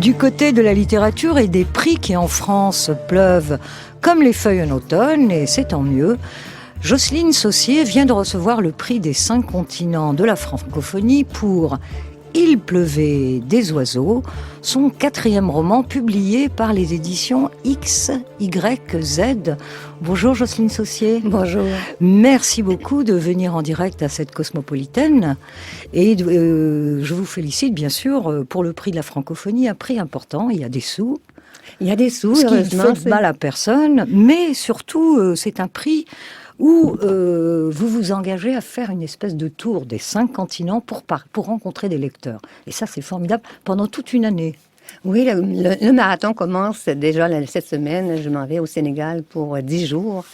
Du côté de la littérature et des prix qui en France pleuvent comme les feuilles en automne, et c'est tant mieux, Jocelyne Saucier vient de recevoir le prix des 5 continents de la francophonie pour Il pleuvait des oiseaux, son 4e roman publié par les éditions XYZ. Bonjour Jocelyne Saucier. Bonjour. Merci beaucoup de venir en direct à cette Cosmopolitaine. Et je vous félicite bien sûr pour le prix de la francophonie, un prix important, il y a des sous. Il y a des sous, ce qui heureusement. fait de mal à personne, mais surtout c'est un prix où vous vous engagez à faire une espèce de tour des 5 continents pour rencontrer des lecteurs. Et ça, c'est formidable, pendant toute une année. Oui, le marathon commence déjà cette semaine. Je m'en vais au Sénégal pour 10 jours.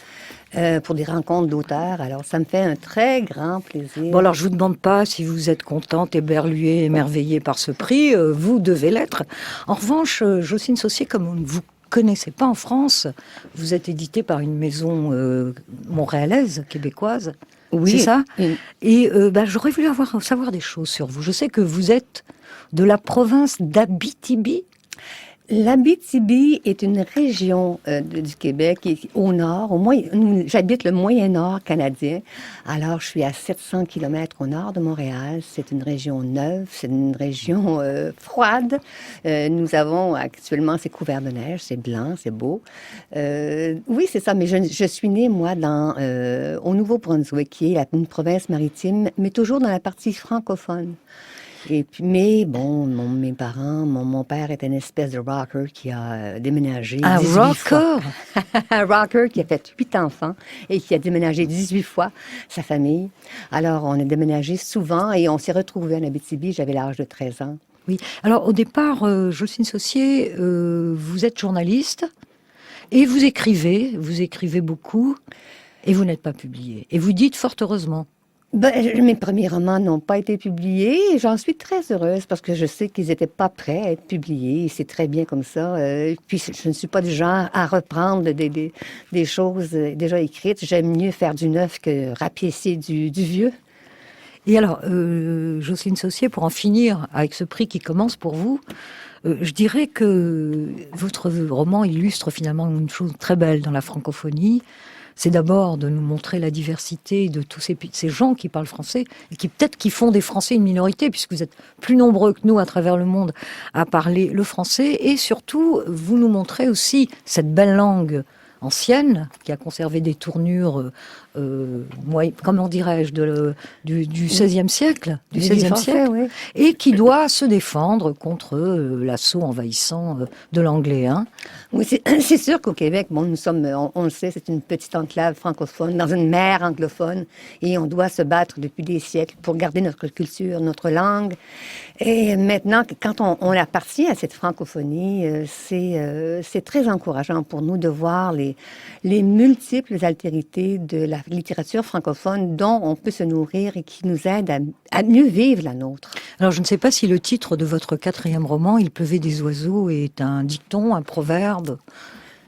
Pour des rencontres d'auteurs. Alors, ça me fait un très grand plaisir. Bon, alors, je ne vous demande pas si vous êtes contente, éberluée, émerveillée par ce prix. Vous devez l'être. En revanche, Jocelyne Saucier, comme on ne vous connaissez pas en France, vous êtes éditée par une maison montréalaise, québécoise. Oui. C'est ça? Oui. Et j'aurais voulu savoir des choses sur vous. Je sais que vous êtes de la province d'Abitibi. L'Abitibi est une région du Québec qui est au nord. J'habite le Moyen-Nord canadien. Alors, je suis à 700 km au nord de Montréal. C'est une région neuve, c'est une région froide. Nous avons actuellement, c'est couvert de neige, c'est blanc, c'est beau. Oui, c'est ça, mais je suis née, moi, au Nouveau-Brunswick, qui est une province maritime, mais toujours dans la partie francophone. Et puis, mes parents, mon père était une espèce de rocker qui a déménagé 18 fois. Un rocker qui a fait 8 enfants et qui a déménagé 18 fois sa famille. Alors, on a déménagé souvent et on s'est retrouvés en Abitibi. J'avais l'âge de 13 ans. Oui. Alors, au départ, Jocelyne Saucier, vous êtes journaliste et vous écrivez beaucoup et vous n'êtes pas publié. Et vous dites fort heureusement. Mes premiers romans n'ont pas été publiés et j'en suis très heureuse parce que je sais qu'ils n'étaient pas prêts à être publiés. C'est très bien comme ça. Puis je ne suis pas du genre à reprendre des choses déjà écrites. J'aime mieux faire du neuf que rapiécer du vieux. Et alors, Jocelyne Saucier, pour en finir avec ce prix qui commence pour vous, je dirais que votre roman illustre finalement une chose très belle dans la francophonie. C'est d'abord de nous montrer la diversité de tous ces gens qui parlent français et qui font des Français une minorité, puisque vous êtes plus nombreux que nous à travers le monde à parler le français. Et surtout, vous nous montrez aussi cette belle langue ancienne qui a conservé des tournures, comment dirais-je, du XVIe siècle, Oui. Et qui doit se défendre contre l'assaut envahissant de l'anglais. Hein. Oui, c'est sûr qu'au Québec, nous sommes, on le sait, c'est une petite enclave francophone dans une mer anglophone et on doit se battre depuis des siècles pour garder notre culture, notre langue. Et maintenant, quand on appartient à cette francophonie, c'est très encourageant pour nous de voir les multiples altérités de la littérature francophone dont on peut se nourrir et qui nous aident à mieux vivre la nôtre. Alors, je ne sais pas si le titre de votre 4e roman, Il pleuvait des oiseaux, est un dicton, un proverbe.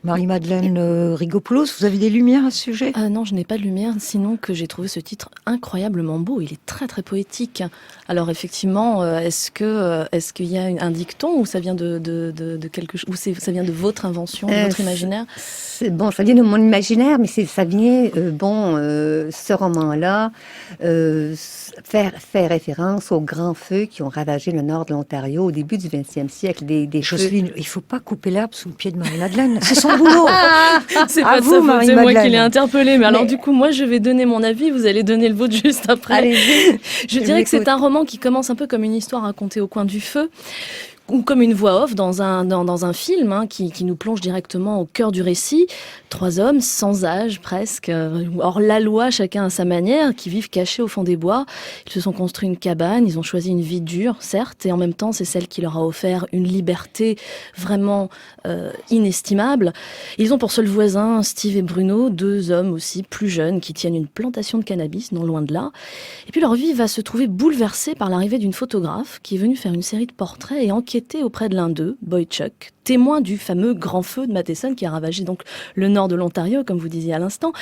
Marie-Madeleine Rigopoulos, vous avez des lumières à ce sujet ? Non, je n'ai pas de lumière, sinon que j'ai trouvé ce titre incroyablement beau. Il est très très poétique. Alors effectivement, est-ce qu'il y a un dicton ou ça vient de quelque chose, ou ça vient de votre invention, de votre imaginaire ? Ça vient de mon imaginaire, mais ça vient, ce roman-là fait référence aux grands feux qui ont ravagé le nord de l'Ontario au début du 20e siècle. Jocelyne, il ne faut pas couper l'herbe sous le pied de Marie-Madeleine. C'est son boulot. C'est pas de sa faute, c'est moi qui l'ai interpellé. Mais alors du coup, moi, je vais donner mon avis. Vous allez donner le vôtre juste après. Allez-y. Je dirais que c'est un roman qui commence un peu comme une histoire racontée au coin du feu, ou comme une voix off dans un film qui nous plonge directement au cœur du récit. 3 hommes sans âge presque, hors la loi, chacun à sa manière, qui vivent cachés au fond des bois. Ils se sont construits une cabane, ils ont choisi une vie dure, certes, et en même temps, c'est celle qui leur a offert une liberté vraiment inestimable. Ils ont pour seuls voisins Steve et Bruno, 2 hommes aussi plus jeunes qui tiennent une plantation de cannabis, non loin de là. Et puis leur vie va se trouver bouleversée par l'arrivée d'une photographe qui est venue faire une série de portraits et enquêter auprès de l'un d'eux, Boychuk, témoin du fameux grand feu de Matheson qui a ravagé donc le nord de l'Ontario, comme vous disiez à l'instant.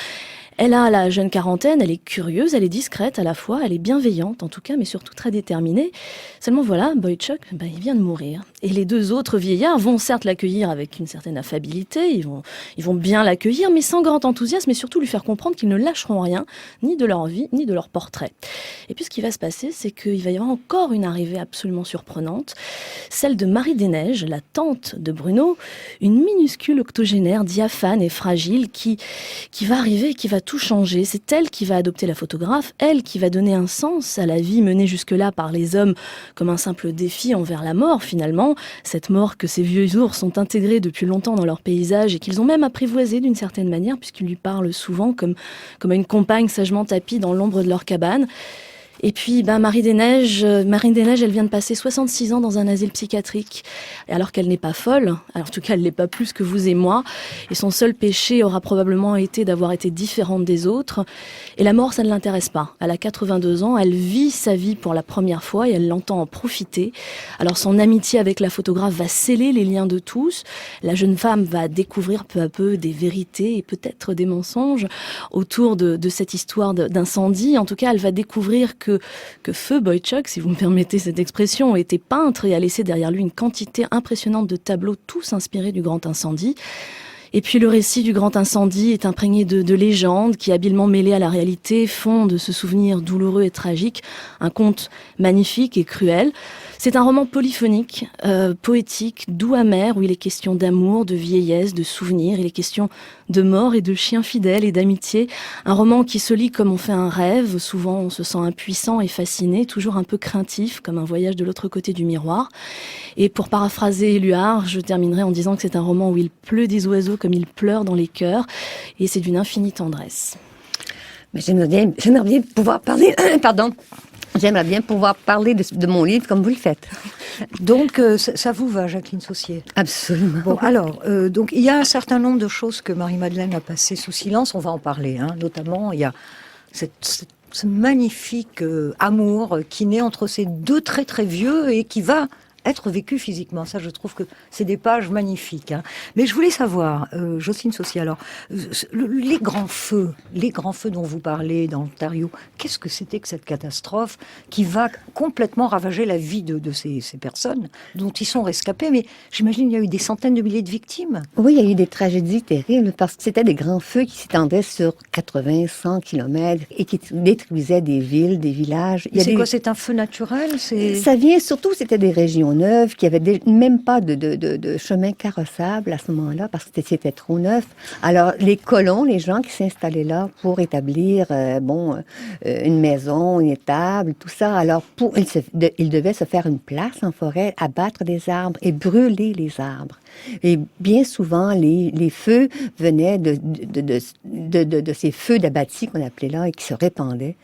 Elle a la jeune quarantaine, elle est curieuse, elle est discrète à la fois, elle est bienveillante en tout cas, mais surtout très déterminée. Seulement voilà, Boychuk, il vient de mourir. Et les deux autres vieillards vont certes l'accueillir avec une certaine affabilité, ils vont bien l'accueillir, mais sans grand enthousiasme, et surtout lui faire comprendre qu'ils ne lâcheront rien, ni de leur vie, ni de leur portrait. Et puis ce qui va se passer, c'est qu'il va y avoir encore une arrivée absolument surprenante, celle de Marie Desneiges, la tante de Bruno, une minuscule octogénaire, diaphane et fragile, qui va arriver, qui va tout changer. C'est elle qui va adopter la photographe, elle qui va donner un sens à la vie menée jusque-là par les hommes comme un simple défi envers la mort finalement, cette mort que ces vieux ours ont intégrée depuis longtemps dans leur paysage et qu'ils ont même apprivoisée d'une certaine manière puisqu'ils lui parlent souvent comme à une compagne sagement tapie dans l'ombre de leur cabane. Et puis, Marie Desneiges, elle vient de passer 66 ans dans un asile psychiatrique. Et alors qu'elle n'est pas folle, alors en tout cas, elle n'est pas plus que vous et moi. Et son seul péché aura probablement été d'avoir été différente des autres. Et la mort, ça ne l'intéresse pas. Elle a 82 ans, elle vit sa vie pour la première fois et elle l'entend en profiter. Alors son amitié avec la photographe va sceller les liens de tous. La jeune femme va découvrir peu à peu des vérités et peut-être des mensonges autour de cette histoire d'incendie. En tout cas, elle va découvrir que Feu Boychuk, si vous me permettez cette expression, était peintre et a laissé derrière lui une quantité impressionnante de tableaux, tous inspirés du grand incendie. Et puis le récit du grand incendie est imprégné de légendes qui, habilement mêlées à la réalité, font de ce souvenir douloureux et tragique un conte magnifique et cruel. C'est un roman polyphonique, poétique, doux amer, où il est question d'amour, de vieillesse, de souvenirs, il est question de mort et de chiens fidèles et d'amitié. Un roman qui se lit comme on fait un rêve, souvent on se sent impuissant et fasciné, toujours un peu craintif, comme un voyage de l'autre côté du miroir. Et pour paraphraser Éluard, je terminerai en disant que c'est un roman où il pleut des oiseaux comme il pleure dans les cœurs, et c'est d'une infinie tendresse. Mais j'aimerais bien pouvoir parler, pardon. J'aimerais bien pouvoir parler de mon livre comme vous le faites. Donc, ça vous va, Jacqueline Saussier? Absolument. Bon, alors, donc, il y a un certain nombre de choses que Marie-Madeleine a passées sous silence, on va en parler, notamment, il y a ce magnifique amour qui naît entre ces deux très très vieux et qui va être vécu physiquement. Ça, je trouve que c'est des pages magnifiques. Mais je voulais savoir, Jocelyne Saussier, alors, les grands feux dont vous parlez dans l'Ontario, qu'est-ce que c'était que cette catastrophe qui va complètement ravager la vie de ces personnes dont ils sont rescapés? Mais j'imagine qu'il y a eu des centaines de milliers de victimes. Oui, il y a eu des tragédies terribles parce que c'était des grands feux qui s'étendaient sur 80, 100 kilomètres et qui détruisaient des villes, des villages. Quoi, c'est un feu naturel? Ça vient surtout, c'était des régions neuves qui avaient même pas de chemin carrossable à ce moment-là parce que c'était trop neuf. Alors, les colons, les gens qui s'installaient là pour établir, une maison, une étable, tout ça. Alors, ils devaient se faire une place en forêt, abattre des arbres et brûler les arbres. Et bien souvent, les feux venaient de ces feux d'abattis qu'on appelait là et qui se répandaient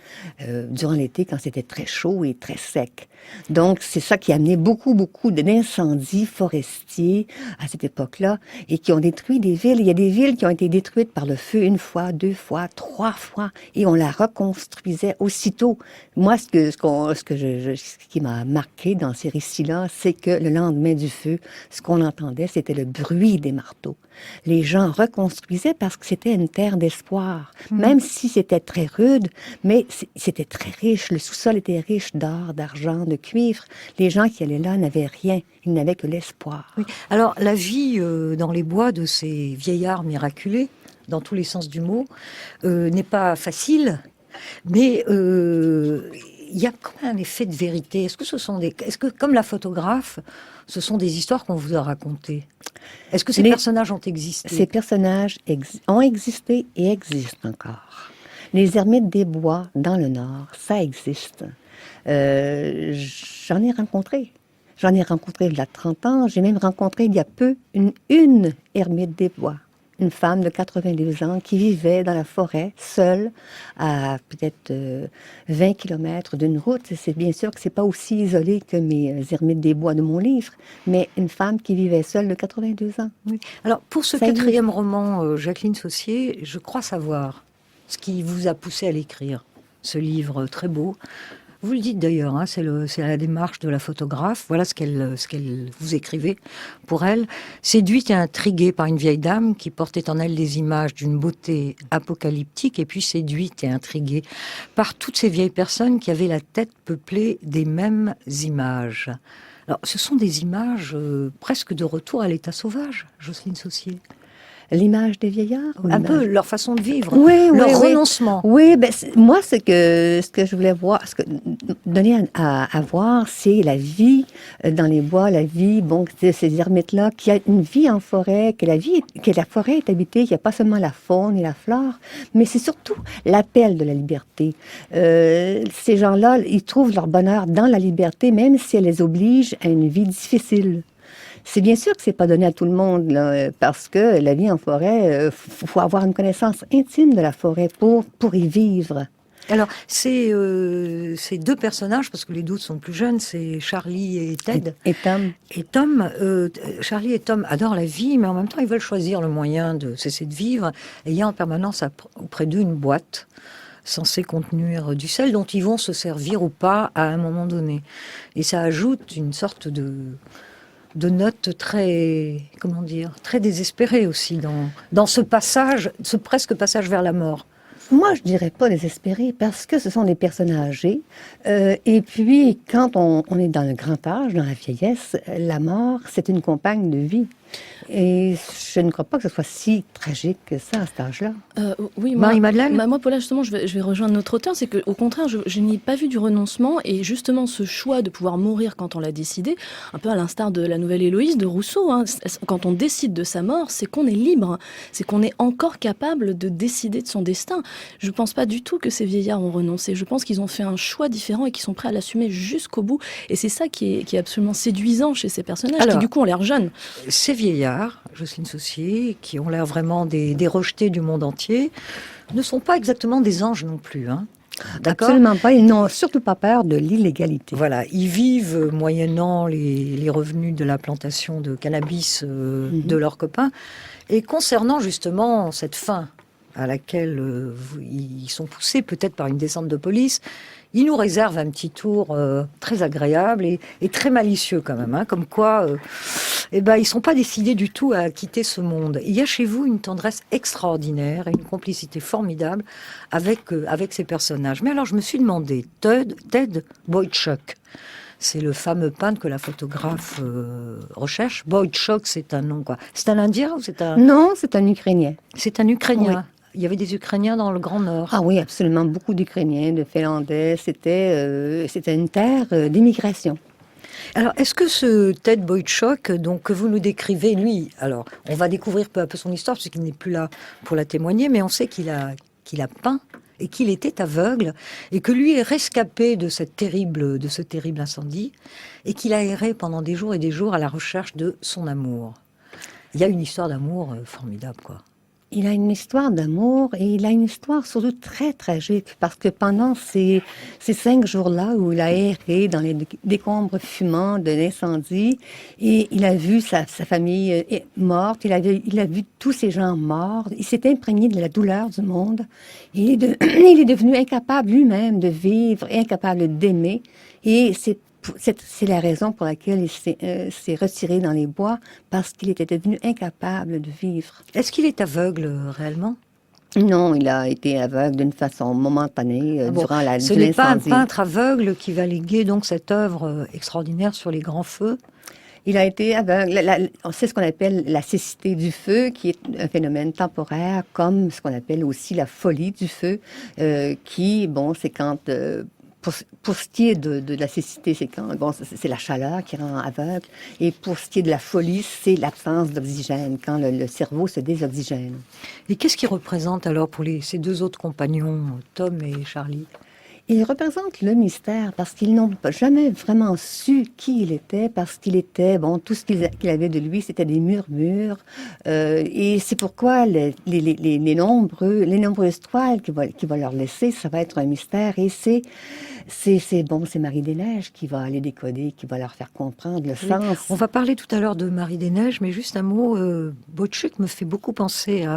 durant l'été quand c'était très chaud et très sec. Donc, c'est ça qui a amené beaucoup d'incendies forestiers à cette époque-là et qui ont détruit des villes. Il y a des villes qui ont été détruites par le feu une fois, deux fois, trois fois et on la reconstruisait aussitôt. Moi, ce qui m'a marqué dans ces récits-là, c'est que le lendemain du feu, ce qu'on entendait, c'était le bruit des marteaux. Les gens reconstruisaient parce que c'était une terre d'espoir. Même si c'était très rude, mais c'était très riche. Le sous-sol était riche d'or, d'argent, de cuivre. Les gens qui allaient là n'avaient rien. Ils n'avaient que l'espoir. Oui. Alors, la vie dans les bois de ces vieillards miraculés, dans tous les sens du mot, n'est pas facile, mais il y a quand même un effet de vérité. Est-ce que, comme la photographe, ce sont des histoires qu'on vous a racontées? Est-ce que ces personnages ont existé? Ces personnages ont existé et existent encore. Les ermites des bois dans le Nord, ça existe. J'en ai rencontré. J'en ai rencontré il y a 30 ans. J'ai même rencontré il y a peu une ermite des bois. Une femme de 82 ans qui vivait dans la forêt, seule, à peut-être 20 kilomètres d'une route. C'est bien sûr que c'est pas aussi isolé que mes ermites des bois de mon livre, mais une femme qui vivait seule de 82 ans. Oui. Alors, pour ce quatrième roman, Jacqueline Saussier, je crois savoir ce qui vous a poussé à l'écrire, ce livre très beau. Vous le dites d'ailleurs, hein, c'est la démarche de la photographe. Voilà ce qu'elle vous écrivez pour elle. Séduite et intriguée par une vieille dame qui portait en elle des images d'une beauté apocalyptique, et puis séduite et intriguée par toutes ces vieilles personnes qui avaient la tête peuplée des mêmes images. Alors, ce sont des images presque de retour à l'état sauvage, Jocelyne Saucier. L'image des vieillards? Un peu leur façon de vivre, Oui, leur oui. renoncement. Oui, ben, moi, ce que je voulais voir, donner à voir, c'est la vie dans les bois, la vie, bon, de ces ermites-là, qui a une vie en forêt, que la forêt est habitée, qu'il n'y a pas seulement la faune et la flore, mais c'est surtout l'appel de la liberté. Ces gens-là, ils trouvent leur bonheur dans la liberté, même si elle les oblige à une vie difficile. C'est bien sûr que c'est pas donné à tout le monde, là, parce que la vie en forêt, faut avoir une connaissance intime de la forêt pour y vivre. Alors, ces deux personnages, parce que les deux sont plus jeunes, c'est Charlie et Ted. Et Tom. Et Tom, Charlie et Tom adorent la vie, mais en même temps, ils veulent choisir le moyen de cesser de vivre. Et il y a en permanence auprès d'eux une boîte censée contenir du sel dont ils vont se servir ou pas à un moment donné. Et ça ajoute une sorte de notes très, comment dire, très désespérées aussi dans ce passage, ce presque passage vers la mort. Moi, je dirais pas désespéré, parce que ce sont des personnes âgées. Et puis, quand on est dans le grand âge, dans la vieillesse, la mort, c'est une compagne de vie. Et je ne crois pas que ce soit si tragique que ça, à cet âge-là. Oui, Marie-Madeleine ? Moi, Paula, justement, je vais rejoindre notre auteur. C'est qu'au contraire, je n'y ai pas vu du renoncement. Et justement, ce choix de pouvoir mourir quand on l'a décidé, un peu à l'instar de la nouvelle Héloïse de Rousseau, hein, quand on décide de sa mort, c'est qu'on est libre. C'est qu'on est encore capable de décider de son destin. Je ne pense pas du tout que ces vieillards ont renoncé. Je pense qu'ils ont fait un choix différent et qu'ils sont prêts à l'assumer jusqu'au bout. Et c'est ça qui est absolument séduisant chez ces personnages, qui du coup ont l'air jeunes. Ces vieillards, Jocelyne Saucier, qui ont l'air vraiment des rejetés du monde entier, ne sont pas exactement des anges non plus. Hein. D'accord ? Absolument pas. Ils n'ont surtout pas peur de l'illégalité. Voilà, ils vivent moyennant les revenus de la plantation de cannabis de leurs copains. Et concernant justement cette fin à laquelle ils sont poussés, peut-être par une descente de police, ils nous réservent un petit tour très agréable et très malicieux quand même. Hein, comme quoi, ils ne sont pas décidés du tout à quitter ce monde. Il y a chez vous une tendresse extraordinaire et une complicité formidable avec ces personnages. Mais alors, je me suis demandé, Ted Boychuk, c'est le fameux peintre que la photographe recherche. Boychuk, c'est un nom, quoi. C'est un Indien ou c'est un... Non, c'est un Ukrainien. C'est un Ukrainien. Oui. Il y avait des Ukrainiens dans le Grand Nord. Ah oui, absolument. Beaucoup d'Ukrainiens, de Finlandais. C'était une terre d'immigration. Alors, est-ce que ce Ted Boychuk, donc, que vous nous décrivez, lui, alors, on va découvrir peu à peu son histoire, puisqu'il n'est plus là pour la témoigner, mais on sait qu'il a peint et qu'il était aveugle, et que lui est rescapé de ce terrible incendie, et qu'il a erré pendant des jours et des jours à la recherche de son amour. Il y a une histoire d'amour formidable, quoi. Il a une histoire d'amour et il a une histoire surtout très tragique parce que pendant ces 5 jours-là où il a erré dans les décombres fumants de l'incendie et il a vu sa famille morte, il a vu tous ces gens morts, il s'est imprégné de la douleur du monde et il est devenu incapable lui-même de vivre, incapable d'aimer et c'est la raison pour laquelle il s'est retiré dans les bois, parce qu'il était devenu incapable de vivre. Est-ce qu'il est aveugle réellement ? Non, il a été aveugle d'une façon momentanée durant l'incendie. Ce n'est pas un peintre aveugle qui va léguer donc cette œuvre extraordinaire sur les grands feux ? Il a été aveugle. C'est ce qu'on appelle la cécité du feu, qui est un phénomène temporaire, comme ce qu'on appelle aussi la folie du feu, c'est quand... Pour ce qui est de la cécité, c'est la chaleur qui rend aveugle. Et pour ce qui est de la folie, c'est l'absence d'oxygène, quand le cerveau se désoxygène. Et qu'est-ce qu'il représente alors pour ces deux autres compagnons, Tom et Charlie ? Il représente le mystère parce qu'ils n'ont jamais vraiment su qui il était, parce qu'il était, tout ce qu'il avait de lui, c'était des murmures. Et c'est pourquoi les nombreuses toiles qu'il va leur laisser, ça va être un mystère. Et c'est Marie des Neiges qui va les décoder, qui va leur faire comprendre le sens. On va parler tout à l'heure de Marie des Neiges, mais juste un mot, Boychuk me fait beaucoup penser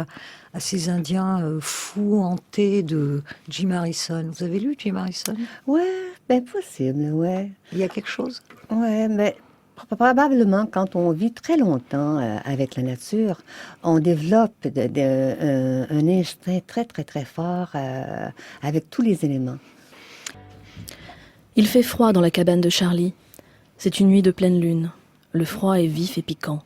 à ces Indiens fous, hantés de Jim Harrison. Vous avez lu Jim Harrison? Ouais, ben possible, ouais. Il y a quelque chose? Ouais, mais probablement quand on vit très longtemps avec la nature, on développe un instinct très, très, très fort avec tous les éléments. Il fait froid dans la cabane de Charlie. C'est une nuit de pleine lune. Le froid est vif et piquant.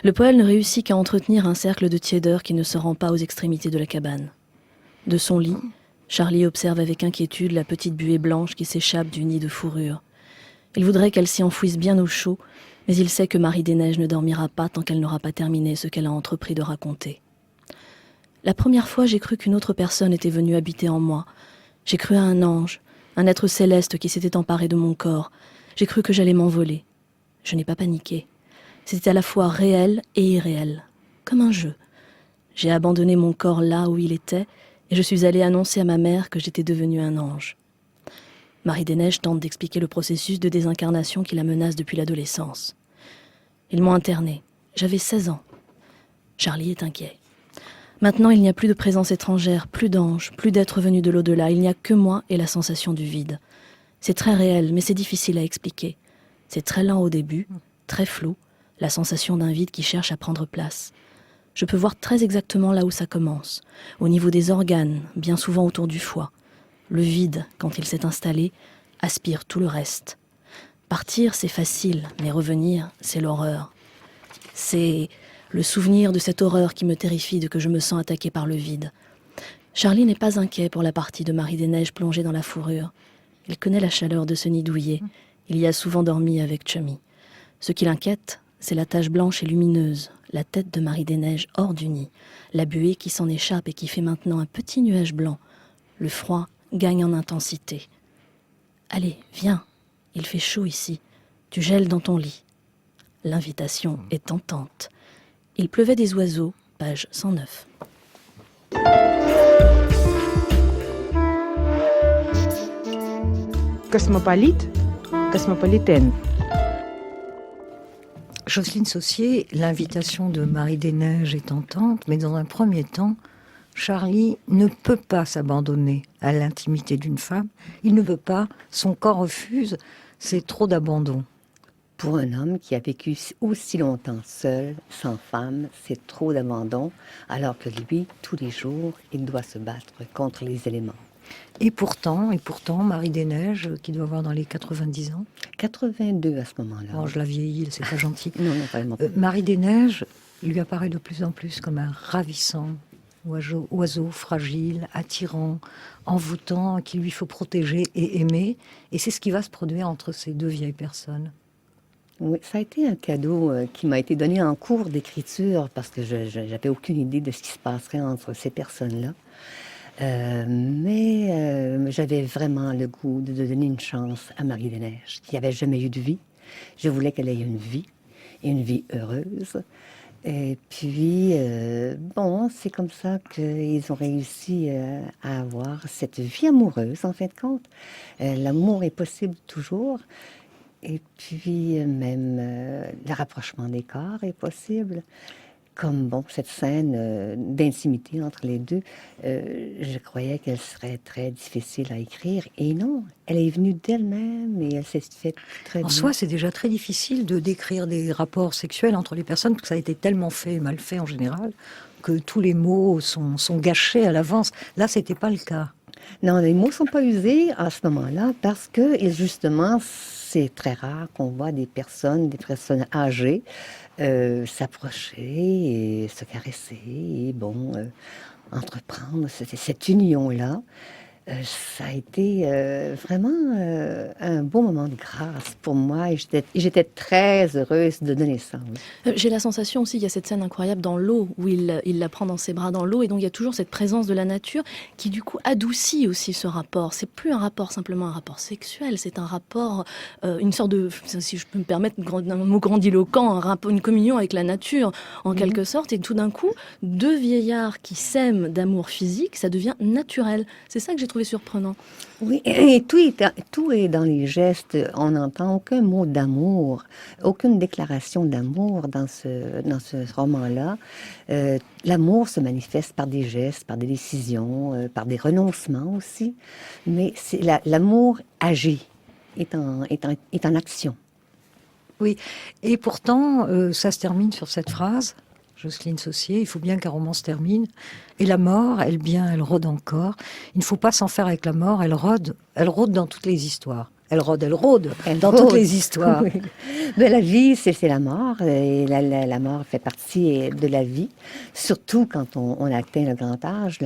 Le poêle ne réussit qu'à entretenir un cercle de tiédeur qui ne se rend pas aux extrémités de la cabane. De son lit, Charlie observe avec inquiétude la petite buée blanche qui s'échappe du nid de fourrure. Il voudrait qu'elle s'y enfouisse bien au chaud, mais il sait que Marie des Neiges ne dormira pas tant qu'elle n'aura pas terminé ce qu'elle a entrepris de raconter. La première fois, j'ai cru qu'une autre personne était venue habiter en moi. J'ai cru à un ange, un être céleste qui s'était emparé de mon corps. J'ai cru que j'allais m'envoler. Je n'ai pas paniqué. C'était à la fois réel et irréel, comme un jeu. J'ai abandonné mon corps là où il était et je suis allée annoncer à ma mère que j'étais devenue un ange. Marie des Neiges tente d'expliquer le processus de désincarnation qui la menace depuis l'adolescence. Ils m'ont internée. J'avais 16 ans. Charlie est inquiet. Maintenant, il n'y a plus de présence étrangère, plus d'anges, plus d'êtres venus de l'au-delà. Il n'y a que moi et la sensation du vide. C'est très réel, mais c'est difficile à expliquer. C'est très lent au début, très flou, la sensation d'un vide qui cherche à prendre place. Je peux voir très exactement là où ça commence, au niveau des organes, bien souvent autour du foie. Le vide, quand il s'est installé, aspire tout le reste. Partir, c'est facile, mais revenir, c'est l'horreur. C'est le souvenir de cette horreur qui me terrifie de que je me sens attaquée par le vide. Charlie n'est pas inquiet pour la partie de Marie des Neiges plongée dans la fourrure. Il connaît la chaleur de ce nid douillet. Il y a souvent dormi avec Chummy. Ce qui l'inquiète, c'est la tache blanche et lumineuse, la tête de Marie des Neiges hors du nid, la buée qui s'en échappe et qui fait maintenant un petit nuage blanc. Le froid gagne en intensité. Allez, viens, il fait chaud ici. Tu gèles dans ton lit. L'invitation est tentante. Il pleuvait des oiseaux, page 109. Cosmopolite, cosmopolitaine. Jocelyne Saucier, l'invitation de Marie des Neiges est tentante, mais dans un premier temps, Charlie ne peut pas s'abandonner à l'intimité d'une femme. Il ne veut pas, son corps refuse, c'est trop d'abandon. Pour un homme qui a vécu aussi longtemps seul, sans femme, c'est trop d'abandon, alors que lui, tous les jours, il doit se battre contre les éléments. Et pourtant, Marie des Neiges, qui doit avoir dans les 90 ans. 82 à ce moment-là. Oh, je la vieillis, c'est pas gentil. Non, vraiment pas. Marie des Neiges lui apparaît de plus en plus comme un ravissant oiseau fragile, attirant, envoûtant, qu'il lui faut protéger et aimer. Et c'est ce qui va se produire entre ces deux vieilles personnes. Oui, ça a été un cadeau qui m'a été donné en cours d'écriture parce que je n'avais aucune idée de ce qui se passerait entre ces personnes-là. Mais j'avais vraiment le goût de donner une chance à Marie des Neiges, qui n'avait jamais eu de vie. Je voulais qu'elle ait une vie, et une vie heureuse. Et puis, c'est comme ça qu'ils ont réussi à avoir cette vie amoureuse, en fin de compte. L'amour est possible toujours. Et puis, même le rapprochement des corps est possible. Comme, cette scène d'intimité entre les deux, je croyais qu'elle serait très difficile à écrire. Et non, elle est venue d'elle-même et elle s'est fait très bien. En soi, c'est déjà très difficile de décrire des rapports sexuels entre les personnes, parce que ça a été tellement fait et mal fait en général, que tous les mots sont gâchés à l'avance. Là, c'était pas le cas. Non, les mots sont pas usés à ce moment-là parce que, et justement, c'est très rare qu'on voit des personnes âgées s'approcher et se caresser et entreprendre cette union-là. Ça a été vraiment un beau moment de grâce pour moi et j'étais très heureuse de donner ça. Oui. J'ai la sensation aussi, il y a cette scène incroyable dans l'eau où il la prend dans ses bras dans l'eau et donc il y a toujours cette présence de la nature qui du coup adoucit aussi ce rapport. C'est plus un rapport simplement un rapport sexuel, c'est un rapport, une sorte de, si je peux me permettre un mot grandiloquent, une communion avec la nature en quelque sorte et tout d'un coup, deux vieillards qui s'aiment d'amour physique, ça devient naturel. C'est ça que j'ai trouvé trouvez surprenant? Oui, et tout est dans les gestes. On n'entend aucun mot d'amour, aucune déclaration d'amour dans ce roman-là. L'amour se manifeste par des gestes, par des décisions, par des renoncements aussi. Mais l'amour agit, est en action. Oui, et pourtant, ça se termine sur cette phrase, Jocelyne Saussier, il faut bien qu'un roman se termine. Et la mort, elle rôde encore. Il ne faut pas s'en faire avec la mort, elle rôde dans toutes les histoires. Elle rôde dans toutes les histoires. Oui. Mais la vie, c'est la mort. Et la mort fait partie de la vie. Surtout quand on atteint le grand âge.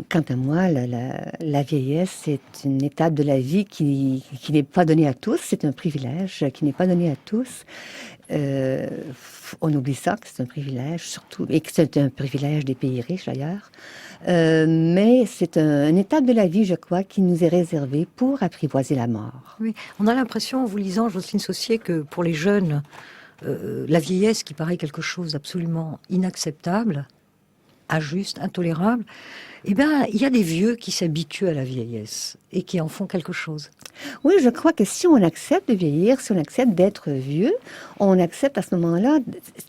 Quant à moi, la vieillesse, c'est une étape de la vie qui n'est pas donnée à tous. C'est un privilège qui n'est pas donné à tous. On oublie ça, que c'est un privilège, surtout, et que c'est un privilège des pays riches d'ailleurs. Mais c'est une étape de la vie, je crois, qui nous est réservée pour apprivoiser la mort. Oui, on a l'impression, en vous lisant, Jocelyne Saussier, que pour les jeunes, la vieillesse qui paraît quelque chose d'absolument inacceptable, injuste, intolérable, eh bien, il y a des vieux qui s'habituent à la vieillesse et qui en font quelque chose. Oui, je crois que si on accepte de vieillir, si on accepte d'être vieux, on accepte à ce moment-là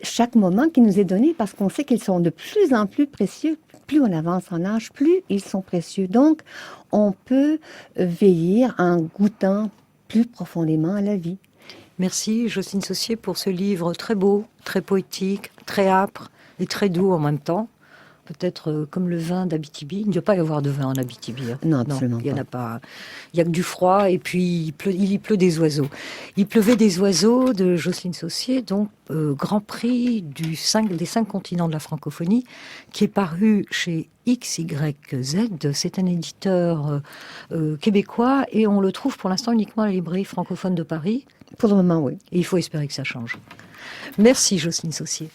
chaque moment qui nous est donné parce qu'on sait qu'ils sont de plus en plus précieux. Plus on avance en âge, plus ils sont précieux. Donc, on peut vieillir en goûtant plus profondément à la vie. Merci, Jocelyne Saussier, pour ce livre très beau, très poétique, très âpre et très doux en même temps. Peut-être comme le vin d'Abitibi. Il ne doit pas y avoir de vin en Abitibi. Hein. Non, absolument il y en a pas. Il n'y a que du froid et puis il y pleut des oiseaux. Il pleuvait des oiseaux de Jocelyne Saussier, donc Grand Prix des 5 continents de la francophonie, qui est paru chez XYZ. C'est un éditeur québécois et on le trouve pour l'instant uniquement à la librairie francophone de Paris. Pour le moment, oui. Et il faut espérer que ça change. Merci, Jocelyne Saussier.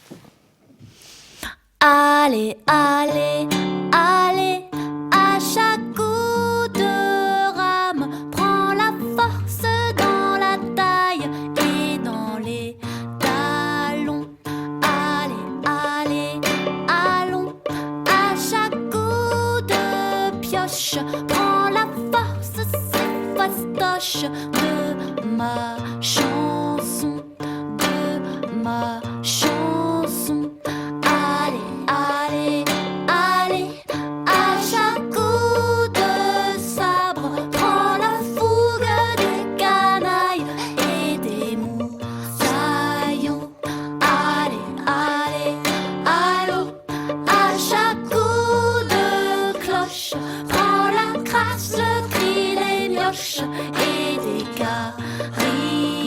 Allez, allez, allez, à chaque coup de rame, prends la force dans la taille et dans les talons. Allez, allez, allons, à chaque coup de pioche, prends la force, c'est fastoche de ma chanson, de ma chanson. Allez, allez, à chaque coup de sabre, prends la fougue des canailles et des moussaillons. Allez, allez, allons, à chaque coup de cloche, prends la crasse, le cri des mioches et des carillons.